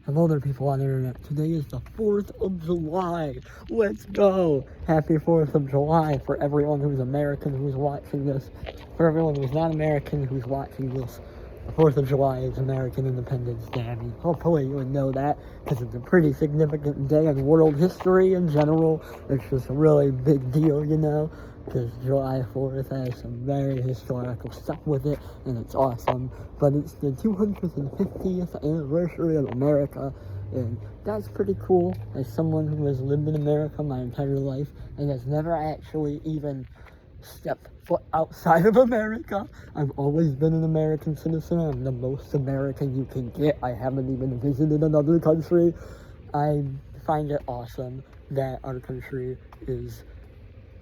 Hello there, people on the internet. Today is the 4th of July. Let's go! Happy 4th of July for everyone who's American who's watching this. For everyone who's not American who's watching this. The 4th of July is American Independence Day. I mean, hopefully you would know that, because it's a pretty significant day in world history in general. It's just a really big deal, you know? Because July 4th has some very historical stuff with it, and it's awesome. But it's the 250th anniversary of America, and that's pretty cool. As someone who has lived in America my entire life, and has never actually even stepped foot outside of America, I've always been an American citizen. I'm the most American you can get. I haven't even visited another country. I find it awesome that our country is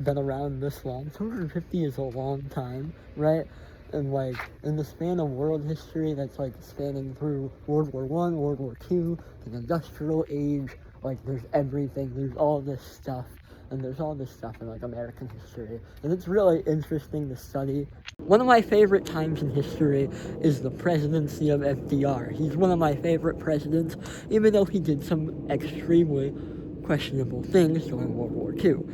been around this long. 250 is a long time, right? And like in the span of world history, that's like spanning through World War I, World War II, the industrial age. Like there's everything, there's all this stuff, and there's all this stuff in like American history, and it's really interesting to study. One of my favorite times in history is the presidency of FDR. He's one of my favorite presidents, even though he did some extremely questionable things during World War II.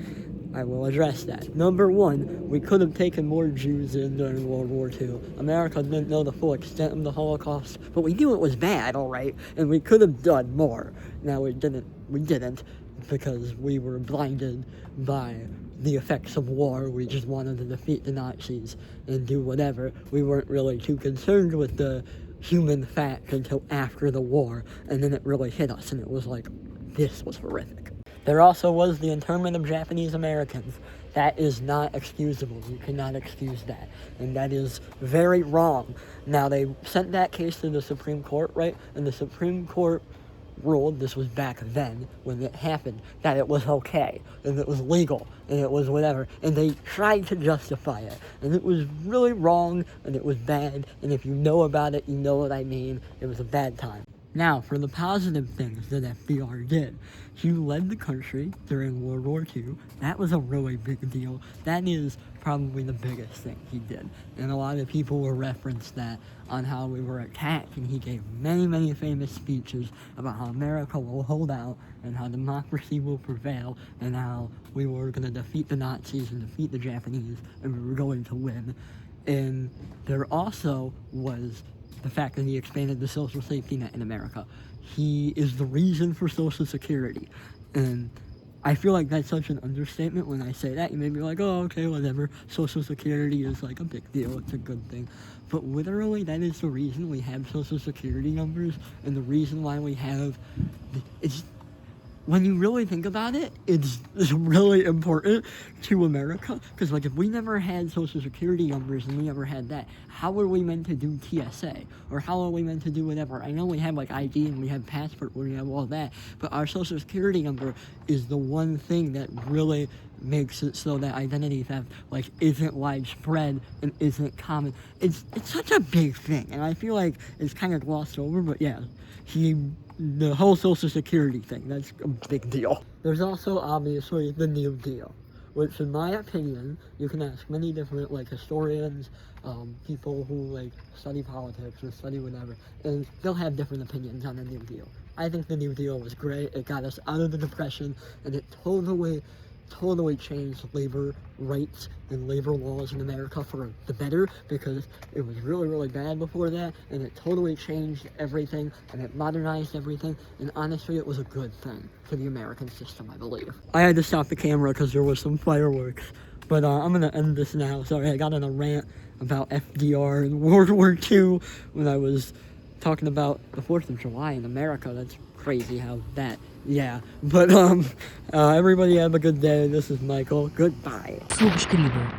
I will address that. Number one, we could have taken more Jews in during World War II. America didn't know the full extent of the Holocaust, but we knew it was bad, alright, and we could have done more. Now we didn't, because we were blinded by the effects of war. We just wanted to defeat the Nazis and do whatever. We weren't really too concerned with the human fact until after the war, and then it really hit us, and it was like, this was horrific. There also was the internment of Japanese Americans. That is not excusable. You cannot excuse that. And that is very wrong. Now, they sent that case to the Supreme Court, right? And the Supreme Court ruled, this was back then, when it happened, that it was okay, and it was legal, and it was whatever. And they tried to justify it. And it was really wrong, and it was bad. And if you know about it, you know what I mean. It was a bad time. Now, for the positive things that FDR did, he led the country during World War II. That was a really big deal. That is probably the biggest thing he did. And a lot of people will reference that on how we were attacked, and he gave many, many famous speeches about how America will hold out, and how democracy will prevail, and how we were going to defeat the Nazis and defeat the Japanese, and we were going to win. And there also was the fact that he expanded the social safety net in America. He is the reason for Social Security. And I feel like that's such an understatement when I say that. You may be like, oh, okay, whatever. Social Security is like a big deal. It's a good thing. But literally, that is the reason we have Social Security numbers, and the reason why we have... It's, when you really think about it, it's really important to America, because like if we never had Social Security numbers and we never had that, how were we meant to do TSA? Or how are we meant to do whatever? I know we have like ID and we have passport, we have all that, but our Social Security number is the one thing that really makes it so that identity theft like isn't widespread and isn't common. It's such a big thing, and I feel like it's kind of glossed over, but yeah, the whole Social Security thing, that's a big deal. There's also obviously the New Deal, which in my opinion, you can ask many different like historians, people who like study politics or study whatever, and they'll have different opinions on the New Deal. I think the New Deal was great. It got us out of the Depression, and it totally changed labor rights and labor laws in America for the better, because it was really, really bad before that, and it totally changed everything, and it modernized everything, and honestly, it was a good thing for the American system, I believe. I had to stop the camera because there was some fireworks, but I'm gonna end this now. Sorry, I got on a rant about FDR and World War II when I was talking about the 4th of July in America. That's crazy how that... Yeah, but everybody have a good day. This is Michael. Goodbye.